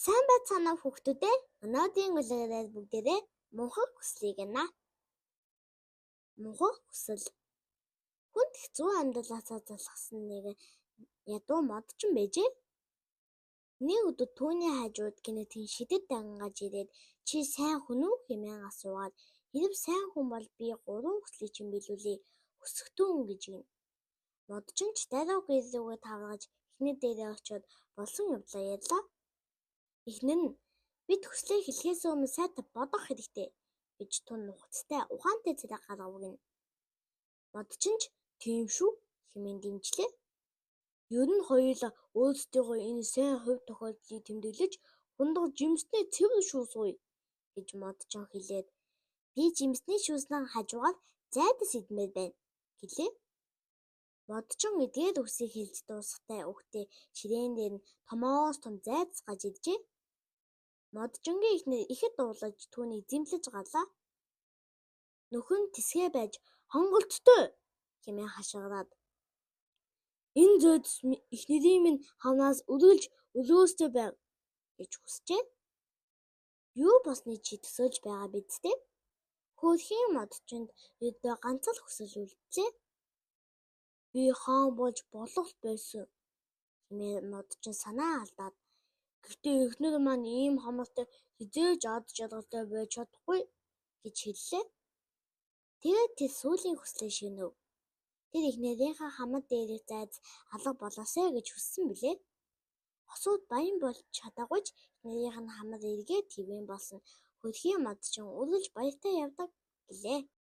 Сайн байцгаана уу хүүхдүүд ээ. Өнөөдрийн үлгээрээр бүгдээрээ мунхаг хүслийг гэнэ. Мунхаг хүсэл. Хүнд хэцүү амьдралаасаа залхсан нэг ядуу модчин байжээ. Нэг өдөр түүний хажууд гинэтийн шидэд дангаж ирээд чи сайн хүн үү хэмээн асуугаад хэрв сайн хүн бол би 3 хүслийг чинь биелүүлээ өсөхдөө гэж гин. Модчин ч дараагүй рүүгээ тавгаж эхнэр дээрээ очиод болсон явдлаа ярьлаа. Эхнэр нь бид хүслээ хэлэхээс өмнө сайтай бодох хэрэгтэй гэж тун нухацтай ухаантай царай гаргав гин. Модчин ч тийм шүү хэмээн дэмжлээ. Ер нь хоёулаа өөрсдийнхөө энэ сайн хувь тохиолдлыг тэмдэглэж хундаг жимснээ цэвэр шүүсгуй гэж модчин хэлээд би жимсний шүүснээ хажуугаар зайдас идмээр байна гэлээ. Модчин эдгээр үгсийг хэлж дуусгатай үгтээ ширээн дээр нь томоос том зайдас гаж иджээ. Модчингийн эхнэр ихэд дуулаж түүнийг зэмлэж гарлаа. Нөхөр нь тэсгээ байж хонголттой хэмээн хашгираад энэ зайдас эхнэрийн минь хавнаас өргөлж өлөөстэй байв гэж хүсжээ. Юу болсныг чи төсөөлж байгаа биз дээ? Хөөрхийн модчинд өдөө ганц л хүсэл үлдлээ. Би хаан болж болох байсан хэмээн модчин санаа алдаад гэхдээ эхнэр маань ийм хамаатай хизээж ад жаргалтай байж чадахгүй гэж хэллээ. Тэгээд тэр сүүлийн хүслээ шигнэв. Тэр эхнэрийнхээ хамаг дээрх зайдас алга болоосай гэж хүссэн билээ. Хосууд баян болж чадаагүй ч эхнэрийнх нь хамаг эргээд хэвэн болсон. Хөөрхийн модчин үргэлж баяртай явдаг гэлээ.